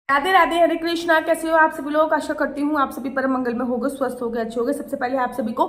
राधे राधे, हरे कृष्णा। कैसे हो आप सभी लोग? आशा करती हूँ आप सभी परम मंगल में होगे, स्वस्थ होगे, अच्छे होगे। सबसे पहले आप सभी को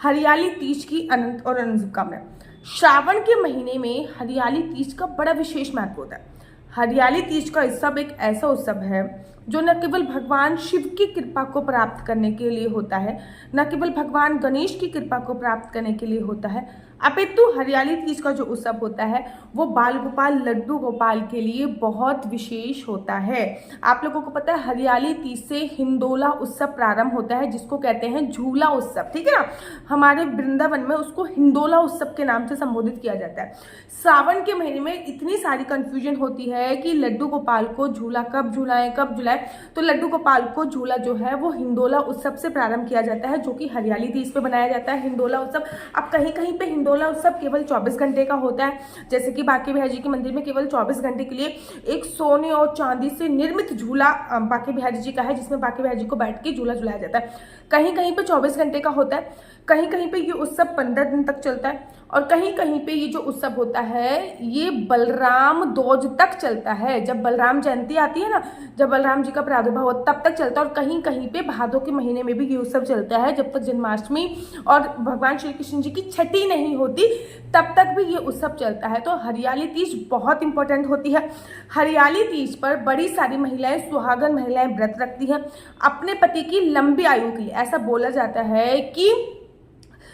हरियाली तीज की अनंत और अनंत शुभकामनाएं। श्रावण के महीने में हरियाली तीज का बड़ा विशेष महत्व होता है। हरियाली तीज का उत्सव एक ऐसा उत्सव है जो न केवल भगवान शिव की कृपा को प्राप्त करने के लिए होता है, न केवल भगवान गणेश की कृपा को प्राप्त करने के लिए होता है, अपितु हरियाली तीज का जो उत्सव होता है वो बाल गोपाल लड्डू गोपाल के लिए बहुत विशेष होता है। आप लोगों को पता है हरियाली तीज से हिंडोला उत्सव प्रारंभ होता है, जिसको कहते हैं झूला उत्सव। ठीक है ना, हमारे वृंदावन में उसको हिंडोला उत्सव के नाम से संबोधित किया जाता है। श्रावण के महीने में इतनी सारी कंफ्यूजन होती है कि लड्डू गोपाल को झूला कब झूलाएं कब झूलाएं, तो लड्डू गोपाल को झूला जो है वो हिंडोला उत्सव से प्रारंभ किया जाता है, जो कि हरियाली तीज पे बनाया जाता है। हिंडोला उत्सव अब कहीं कहीं पे हिंडोला उत्सव केवल 24 घंटे का होता है, जैसे कि बांके बिहारी जी के मंदिर में केवल 24 घंटे के लिए एक सोने और चांदी से निर्मित झूला बांके बिहारी जी का है, जिसमें बांके बिहारी जी को बैठ के झूला झुलाया जाता है। कहीं कहीं पे 24 घंटे का होता है, कहीं कहीं पे ये उत्सव 15 दिन तक चलता है, और कहीं कहीं पे ये जो उत्सव होता है ये बलराम दोज तक चलता है। जब बलराम जयंती आती है ना, जब बलराम जी का प्रादुर्भाव हो तब तक चलता है। और कहीं कहीं पे भादों के महीने में भी ये उत्सव चलता है, जब तक जन्माष्टमी और भगवान श्री कृष्ण जी की छठी नहीं होती तब तक भी ये उत्सव चलता है। तो हरियाली तीज बहुत इंपॉर्टेंट होती है। हरियाली तीज पर बड़ी सारी महिलाएं, सुहागन महिलाएं व्रत रखती हैं अपने पति की लंबी आयु के लिए। ऐसा बोला जाता है कि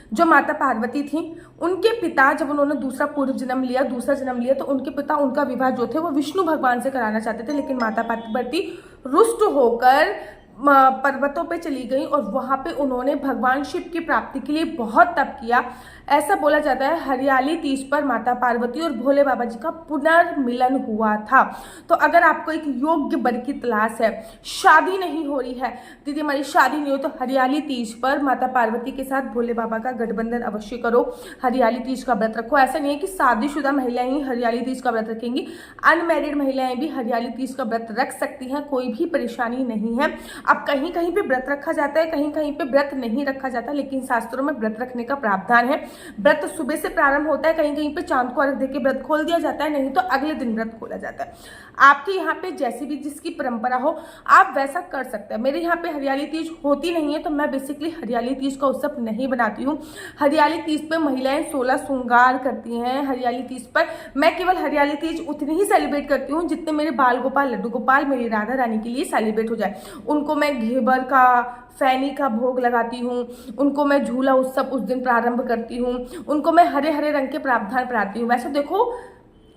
जो माता पार्वती थी, उनके पिता जब उन्होंने दूसरा जन्म लिया तो उनके पिता उनका विवाह जो थे वो विष्णु भगवान से कराना चाहते थे, लेकिन माता पार्वती रुष्ट होकर पर्वतों पे चली गई और वहां पे उन्होंने भगवान शिव की प्राप्ति के लिए बहुत तप किया। ऐसा बोला जाता है हरियाली तीज पर माता पार्वती और भोले बाबा जी का पुनर्मिलन हुआ था। तो अगर आपको एक योग्य वर की तलाश है, शादी नहीं हो रही है, दीदी हमारी शादी नहीं हो, तो हरियाली तीज पर माता पार्वती के साथ भोले बाबा का गठबंधन अवश्य करो, हरियाली तीज का व्रत रखो। ऐसा नहीं है कि शादीशुदा महिलाएं ही हरियाली तीज का व्रत रखेंगी, अनमैरिड महिलाएं भी हरियाली तीज का व्रत रख सकती हैं, कोई भी परेशानी नहीं है। अब कहीं कहीं पे व्रत रखा जाता है, कहीं कहीं पे व्रत नहीं रखा जाता, लेकिन शास्त्रों में व्रत रखने का प्रावधान है। व्रत सुबह से प्रारंभ होता है, कहीं कहीं पे चांद को अर्घ देके व्रत खोल दिया जाता है, नहीं तो अगले दिन व्रत खोला जाता है। आपके यहाँ पे जैसी भी जिसकी परंपरा हो आप वैसा कर सकते हैं। मेरे यहाँ पे हरियाली तीज होती नहीं है, तो मैं बेसिकली हरियाली तीज का उत्सव नहीं बनाती हूँ। हरियाली तीज पे महिलाएं 16 श्रृंगार करती हैं। हरियाली तीज पर मैं केवल हरियाली तीज उतनी ही सेलिब्रेट करती हूँ जितने मेरे बाल गोपाल लड्डू गोपाल मेरी राधा रानी के लिए सेलिब्रेट हो जाए। उनको मैं घेवर का, फैनी का भोग लगाती हूँ, उनको मैं झूला उत्सव उस दिन प्रारंभ करती हूँ, उनको मैं हरे हरे रंग के प्रावधान पहनाती हूँ। वैसे देखो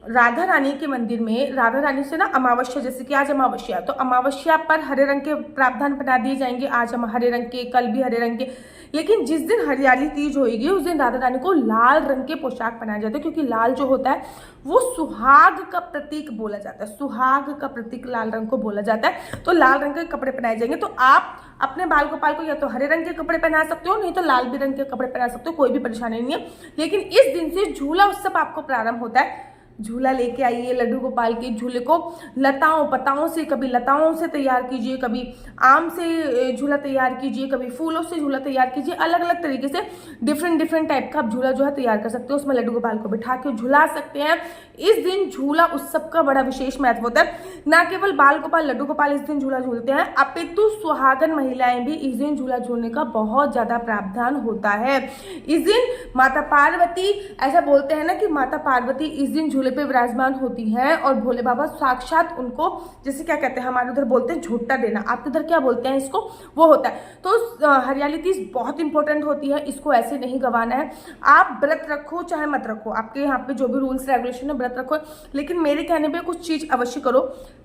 राधा रानी के मंदिर में राधा रानी से ना अमावस्या, जैसे कि आज अमावस्या, तो अमावस्या पर हरे रंग के प्रावधान बना दिए जाएंगे। आज हम हरे रंग के, कल भी हरे रंग के, लेकिन जिस दिन हरियाली तीज होगी उस दिन राधा रानी को लाल रंग के पोशाक पहनाए जाते हैं, क्योंकि लाल जो होता है वो सुहाग का प्रतीक बोला जाता है। सुहाग का प्रतीक लाल रंग को बोला जाता है, तो लाल रंग के कपड़े पहनाए जाएंगे। तो आप अपने बाल गोपाल को या तो हरे रंग के कपड़े पहना सकते हो, नहीं तो लाल भी रंग के कपड़े पहना सकते हो, कोई भी परेशानी नहीं है। लेकिन इस दिन से झूला उत्सव आपको प्रारंभ होता है। झूला लेके आइए, लड्डू गोपाल के झूले को लताओं पताओं से, कभी लताओं से तैयार कीजिए, कभी आम से झूला तैयार कीजिए, कभी फूलों से झूला तैयार कीजिए। अलग अलग तरीके से डिफरेंट टाइप का आप झूला जो है तैयार कर सकते हो, उसमें लड्डू गोपाल को बिठा के झूला सकते हैं। इस दिन झूला उत्सव का बड़ा विशेष महत्व होता है। न केवल बाल गोपाल लड्डू गोपाल इस दिन झूला झूलते हैं, अपितु सुहागन महिलाएं भी इस दिन झूला झूलने का बहुत ज्यादा प्रावधान होता है। इस दिन माता पार्वती, ऐसा बोलते हैं ना कि माता पार्वती इस दिन झूले पे विराजमान होती हैं और भोले बाबा साक्षात उनको, जैसे क्या कहते हैं हमारे उधर बोलते हैं झोटा देना, आपके उधर क्या बोलते हैं इसको, वो होता है। तो हरियाली तीज बहुत इंपॉर्टेंट होती है, इसको ऐसे नहीं गंवाना है। आप व्रत रखो चाहे मत रखो, आपके यहाँ पे जो भी रूल्स रेगुलेशन है व्रत रखो, लेकिन मेरे कहने पे कुछ चीज अवश्य करो।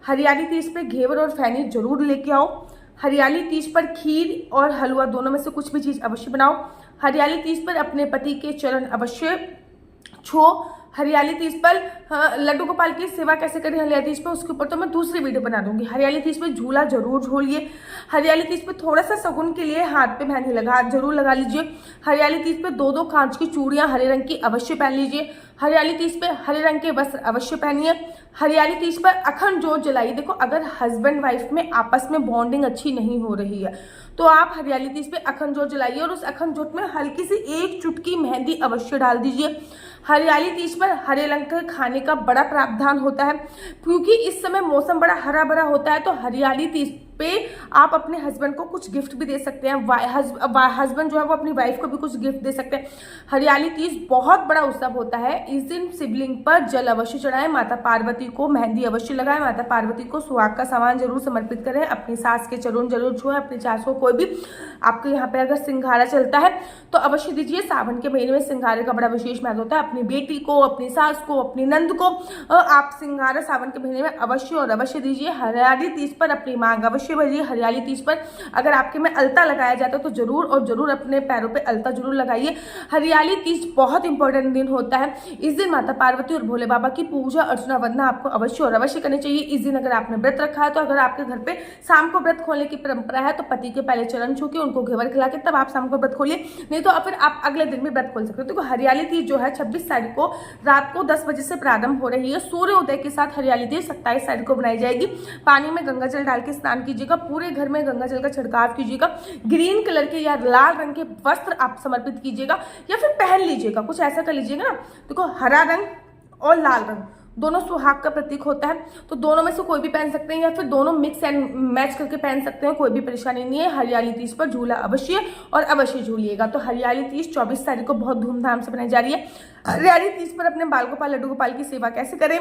हरियाली तीज पे घेवर और फैनी जरूर लेके आओ। हरियाली तीज पर खीर और हलवा दोनों में से कुछ भी चीज अवश्य बनाओ। हरियाली तीज पर अपने पति के चरण अवश्य छुओ। हरियाली तीज पर लड्डू गोपाल की सेवा कैसे करें हरियाली तीज पर, उसके ऊपर तो मैं दूसरी वीडियो बना दूंगी। हरियाली तीज पे झूला जरूर झूलिए। हरियाली तीज पे थोड़ा सा शगुन के लिए हाथ पे मेहंदी जरूर लगा लीजिए। हरियाली तीज पे 2-2 कांच की चूड़ियां हरे रंग की अवश्य पहन लीजिए। हरियाली तीज पे हरे रंग के वस्त्र अवश्य पहनिए। हरियाली तीज पर अखंड जोत जलाइए। देखो, अगर हस्बैंड वाइफ में आपस में बॉन्डिंग अच्छी नहीं हो रही है तो आप हरियाली तीज पे अखंड जोत जलाइए और उस अखंड जोत में हल्की सी एक चुटकी मेहंदी अवश्य डाल दीजिए। हरियाली तीज पर हरे रंग के खाने का बड़ा प्रावधान होता है क्योंकि इस समय मौसम बड़ा हरा भरा होता है। तो हरियाली तीज पे आप अपने हस्बैंड को कुछ गिफ्ट भी दे सकते हैं। हस्बैंड जो है वो अपनी वाइफ को भी कुछ गिफ्ट दे सकते हैं। हरियाली तीज बहुत बड़ा उत्सव होता है। इस दिन शिवलिंग पर जल अवश्य चढ़ाएं, माता पार्वती को मेहंदी अवश्य लगाएं, माता पार्वती को सुहाग का सामान जरूर समर्पित करें, अपनी सास के चरण जरूर छुएं, अपनी सास को कोई भी आपके यहाँ पे अगर सिंघारा चलता है तो अवश्य दीजिए। सावन के महीने में सिंघारे का बड़ा विशेष महत्व होता है। अपनी बेटी को, अपनी सास को, अपनी नंद को आप सिंघारा सावन के महीने में अवश्य और अवश्य दीजिए। हरियाली तीज पर अपनी मांग अवश्य भरिए। हरियाली तीज पर अगर आपके में अलता लगाया जाता है तो जरूर और जरूर अपने पैरों पे अलता जरूर लगाइए। हरियाली तीज बहुत इंपॉर्टेंट दिन होता है। इस दिन माता पार्वती और भोले बाबा की पूजा अर्चना वंदना आपको अवश्य और अवश्य करनी चाहिए। इस दिन अगर आपने व्रत रखा है तो अगर आपके घर पे शाम को व्रत खोलने की परंपरा है तो पति के पहले चरण छू के उनको घेवर खिला के तब आप शाम को व्रत खोलिए, नहीं तो फिर आप अगले दिन भी व्रत खोल सकते हो। तो हरियाली तीज जो है 26 तारीख को रात को 10 बजे से प्रारंभ हो रही है। सूर्योदय के साथ हरियाली तीज 27 तारीख को बनाई जाएगी। पानी में गंगा जल डाल के स्नान कीजिएगा, पूरे घर में गंगा जल का छिड़काव कीजिएगा, ग्रीन कलर के या लाल रंग के वस्त्र आप समर्पित कीजिएगा या फिर पहन लीजिएगा, कुछ ऐसा कर लीजिएगा ना। देखो, हरा रंग और लाल रंग दोनों सुहाग का प्रतीक होता है, तो दोनों में से कोई भी पहन सकते हैं या फिर दोनों मिक्स एंड मैच करके पहन सकते हैं, कोई भी परेशानी नहीं है। हरियाली तीज पर झूला अवश्य और अवश्य झूलिएगा। तो हरियाली तीज 24 तारीख को बहुत धूमधाम से मनाई जा रही है। हरियाली तीज पर अपने बाल गोपाल लड्डू गोपाल की सेवा कैसे करें,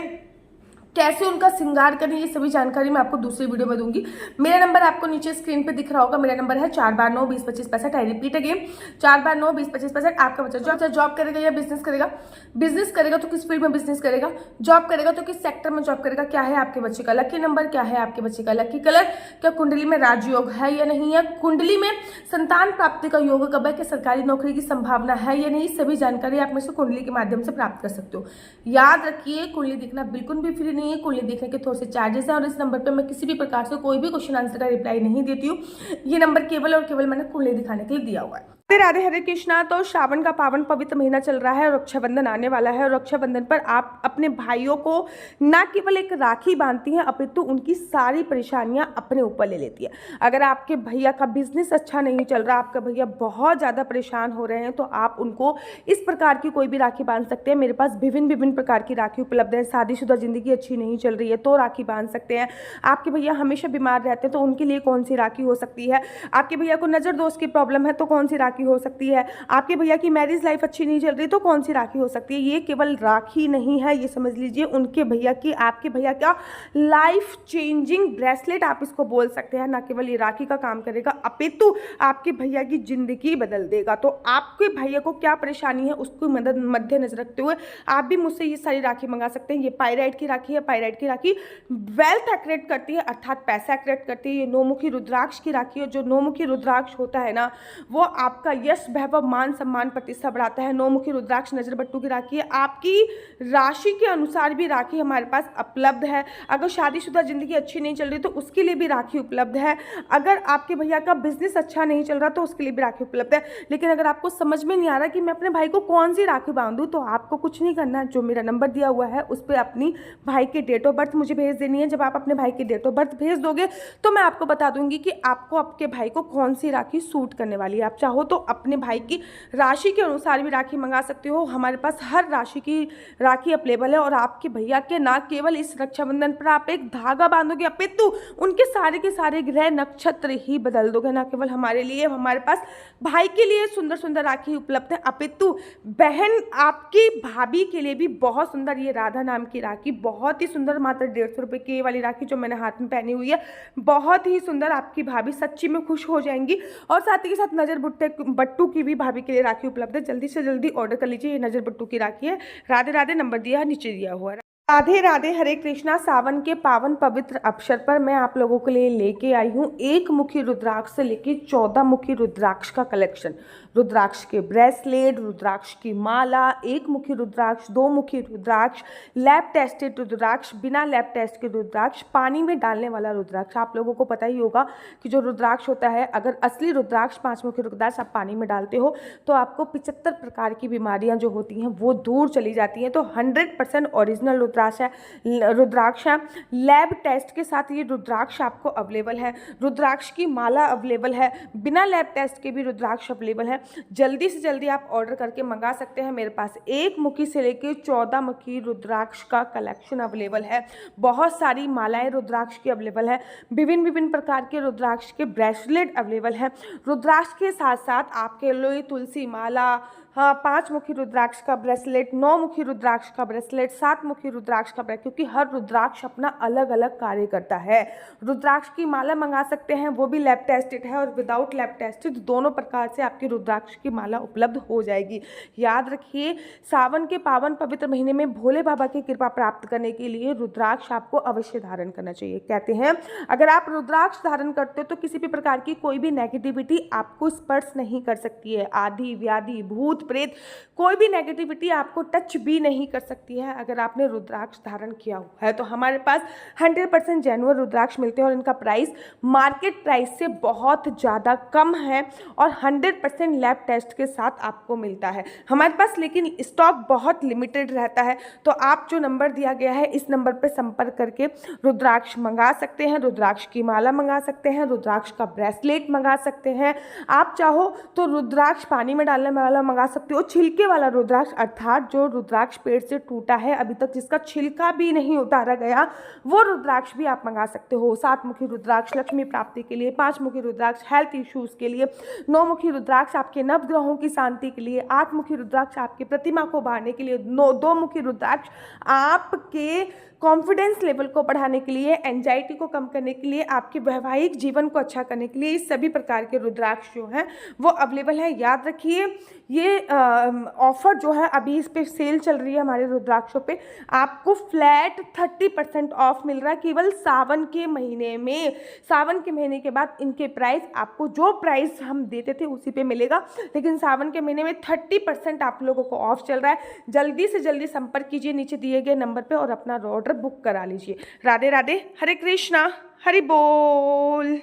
कैसे उनका श्रृंगार करें, ये सभी जानकारी मैं आपको दूसरी वीडियो में दूंगी। मेरा नंबर आपको नीचे स्क्रीन पे दिख रहा होगा। मेरा नंबर है 429202565। I repeat again 429202565। आपका बच्चा जॉब करेगा या बिजनेस करेगा, बिजनेस करेगा तो किस फील्ड में बिजनेस करेगा, जॉब करेगा तो किस सेक्टर में जॉब करेगा, क्या है आपके बच्चे का लकी नंबर, क्या है आपके बच्चे का लकी कलर, क्या कुंडली में राजयोग है या नहीं है, कुंडली में संतान प्राप्ति का योग कब है, क्या सरकारी नौकरी की संभावना है या नहीं, सभी जानकारी आप में से कुंडली के माध्यम से प्राप्त कर सकते हो। याद रखिए, कुंडली दिखना बिल्कुल भी फ्री नहीं है। कुंडली देखने के थोड़े से चार्जेस हैं और इस नंबर पे मैं किसी भी प्रकार से कोई भी क्वेश्चन आंसर का रिप्लाई नहीं देती हूँ। ये नंबर केवल और केवल मैंने कुंडली दिखाने के लिए दिया हुआ है। राधे हरे कृष्णा। तो श्रावण का पावन पवित्र महीना चल रहा है और रक्षाबंधन आने वाला है और रक्षाबंधन पर आप अपने भाइयों को न केवल एक राखी बांधती हैं अपितु उनकी सारी परेशानियां अपने ऊपर ले लेती है। अगर आपके भैया का बिजनेस अच्छा नहीं चल रहा, आपका भैया बहुत ज़्यादा परेशान हो रहे हैं, तो आप उनको इस प्रकार की कोई भी राखी बांध सकते हैं। मेरे पास विभिन्न प्रकार की राखी उपलब्ध है। शादीशुदा जिंदगी अच्छी नहीं चल रही है तो राखी बांध सकते हैं। आपके भैया हमेशा बीमार रहते हैं तो उनके लिए कौन सी राखी हो सकती है। आपके भैया को नज़र दोष की प्रॉब्लम है तो कौन सी राखी हो सकती है। आपके भैया की मैरिज लाइफ अच्छी नहीं चल रही तो कौन सी राखी हो सकती है। ये केवल राखी नहीं है, ये समझ लीजिए उनके भैया की, आपके भैया का लाइफ चेंजिंग ब्रेसलेट आप इसको बोल सकते हैं। ना केवल ये राखी का काम करेगा अपितु आपके भैया की जिंदगी बदल देगा। तो आपके भैया को क्या परेशानी है उसको मद्देनजर रखते हुए आप भी मुझसे ये सारी राखी मंगा सकते हैं। ये पायराइट की राखी है। पायराइट की राखी वेल्थ एक्रेट करती है, अर्थात पैसा एक्रेट करती है। ये नौमुखी रुद्राक्ष की राखी है। जो नौमुखी रुद्राक्ष होता है ना, वो आपका यश वैभव मान सम्मान प्रतिष्ठा बढ़ाता है। नौमुखी रुद्राक्ष नजर बट्टू की राखी है। आपकी राशि के अनुसार भी राखी हमारे पास उपलब्ध है। अगर शादीशुदा जिंदगी अच्छी नहीं चल रही तो उसके लिए भी राखी उपलब्ध है। अगर आपके भैया का बिजनेस अच्छा नहीं चल रहा तो उसके लिए भी राखी उपलब्ध है। लेकिन अगर आपको समझ में नहीं आ रहा कि मैं अपने भाई को कौन सी राखी बांधूं, तो आपको कुछ नहीं करना है। जो मेरा नंबर दिया हुआ है उस पर अपनी भाई के डेट ऑफ बर्थ मुझे भेज देनी है। जब आप अपने भाई की डेट ऑफ बर्थ भेज दोगे तो मैं आपको बता दूंगी कि आपको आपके भाई को कौन सी राखी सूट करने वाली है। आप चाहो तो अपने भाई की राशि के अनुसार भी राखी मंगा सकते हो। हमारे पास हर राशि की राखी अवेलेबल है। और आपके भैया के ना केवल इस रक्षाबंधन पर आप एक धागा बांधोगे अपितु उनके सारे के सारे ग्रह नक्षत्र ही बदल दोगे। ना केवल हमारे लिए, हमारे पास भाई के लिए सुंदर सुंदर राखी उपलब्ध है अपितु बहन आपकी भाभी के लिए भी बहुत सुंदर ये राधा नाम की राखी, बहुत ही सुंदर, मात्र 150 रुपये की वाली राखी जो मैंने हाथ में पहनी हुई है, बहुत ही सुंदर। आपकी भाभी सच्ची में खुश हो जाएंगी। और साथ ही साथ नजर बट्टू की भी भाभी के लिए राखी उपलब्ध है। जल्दी से जल्दी ऑर्डर कर लीजिए। ये नजर बट्टू की राखी है। राधे राधे। नंबर दिया है नीचे दिया हुआ है। राधे राधे, हरे कृष्णा। सावन के पावन पवित्र अवसर पर मैं आप लोगों के लिए लेके आई हूँ एक मुखी रुद्राक्ष से लेके 14 मुखी रुद्राक्ष का कलेक्शन। रुद्राक्ष के ब्रेसलेट, रुद्राक्ष की माला, एक मुखी रुद्राक्ष, दो मुखी रुद्राक्ष, लैब टेस्टेड रुद्राक्ष, बिना लैब टेस्ट के रुद्राक्ष, पानी में डालने वाला रुद्राक्ष। आप लोगों को पता ही होगा कि जो रुद्राक्ष होता है, अगर असली रुद्राक्ष, 5 मुखी रुद्राक्ष आप पानी में डालते हो तो आपको 75 प्रकार की बीमारियां जो होती हैं वो दूर चली जाती हैं। तो 100% ओरिजिनल रुद्राक्ष है। लैब टेस्ट के साथ ये रुद्राक्ष आपको अवेलेबल है। रुद्राक्ष की माला अवेलेबल है, बिना लैब टेस्ट के भी रुद्राक्ष अवेलेबल है। जल्दी से जल्दी आप ऑर्डर करके मंगा सकते हैं। मेरे पास एक मुखी से लेके 14 मुखी रुद्राक्ष का कलेक्शन अवेलेबल है। बहुत सारी मालाएं रुद्राक्ष की अवेलेबल है। विभिन्न विभिन्न प्रकार के रुद्राक्ष के ब्रेसलेट अवेलेबल है। रुद्राक्ष के साथ साथ आपके लिए तुलसी माला, 5 मुखी रुद्राक्ष का ब्रेसलेट, 9 मुखी रुद्राक्ष का ब्रेसलेट, 7 मुखी रुद्राक्ष का ब्रेसलेट, क्योंकि हर रुद्राक्ष अपना अलग अलग कार्य करता है। रुद्राक्ष की माला मंगा सकते हैं, वो भी लैब टेस्टेड है और विदाउट लैब टेस्टेड, दोनों प्रकार से आपकी रुद्राक्ष की माला उपलब्ध हो जाएगी। याद रखिए, सावन के पावन पवित्र महीने में भोले बाबा की कृपा प्राप्त करने के लिए रुद्राक्ष आपको अवश्य धारण करना चाहिए। कहते हैं अगर आप रुद्राक्ष धारण करते हो तो किसी भी प्रकार की कोई भी नेगेटिविटी आपको स्पर्श नहीं कर सकती है। आदि व्याधि भूत प्रेत कोई भी नेगेटिविटी आपको टच भी नहीं कर सकती है अगर आपने रुद्राक्ष धारण किया हुआ है। तो हमारे पास 100% जेन्युइन रुद्राक्ष मिलते हैं और इनका प्राइस मार्केट प्राइस से बहुत ज़्यादा कम है और 100% लैब टेस्ट के साथ आपको मिलता है हमारे पास। लेकिन स्टॉक बहुत लिमिटेड रहता है, तो आप जो नंबर दिया गया है इस नंबर पर संपर्क करके रुद्राक्ष मंगा सकते हैं, रुद्राक्ष की माला मंगा सकते हैं, रुद्राक्ष का ब्रेसलेट मंगा सकते हैं। आप चाहो तो रुद्राक्ष पानी में डालने वाला मंगा सकते हो, छिलके वाला रुद्राक्ष, अर्थात जो रुद्राक्ष पेड़ से टूटा है अभी तक जिसका छिलका भी नहीं उतारा गया, वो रुद्राक्ष भी आप मंगा सकते हो। 7 मुखी रुद्राक्ष लक्ष्मी प्राप्ति के लिए, 5 मुखी रुद्राक्ष हेल्थ इश्यूज के लिए, 9 मुखी रुद्राक्ष आपके नवग्रहों की शांति के लिए, 8 मुखी रुद्राक्ष आपकी प्रतिमा को बढ़ाने के लिए, 2 मुखी रुद्राक्ष आपके कॉन्फिडेंस लेवल को बढ़ाने के लिए, एंजाइटी को कम करने के लिए, आपके वैवाहिक जीवन को अच्छा करने के लिए, इस सभी प्रकार के रुद्राक्ष जो हैं वो अवेलेबल है। याद रखिए, ये ऑफर जो है अभी इस पे सेल चल रही है हमारे रुद्राक्षों पे, आपको फ्लैट 30% ऑफ मिल रहा है केवल सावन के महीने में। सावन के महीने के बाद इनके प्राइस आपको जो प्राइस हम देते थे उसी पे मिलेगा, लेकिन सावन के महीने में 30% आप लोगों को ऑफ चल रहा है। जल्दी से जल्दी संपर्क कीजिए नीचे दिए गए नंबर पे और अपना ऑर्डर बुक करा लीजिए। राधे राधे, हरे कृष्णा, हरि बोल।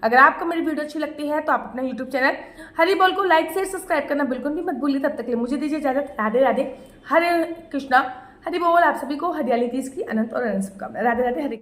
अगर आपको मेरी वीडियो अच्छी लगती है तो आप अपना YouTube चैनल हरि बोल को लाइक शेयर सब्सक्राइब करना बिल्कुल भी मत भूलिए। तब तक के लिए मुझे दीजिए इजाजत। राधे राधे, हरे कृष्णा, हरि बोल। आप सभी को हरियाली तीज की अनंत और अनंत शुभकामनाएं। राधे राधे, हरे।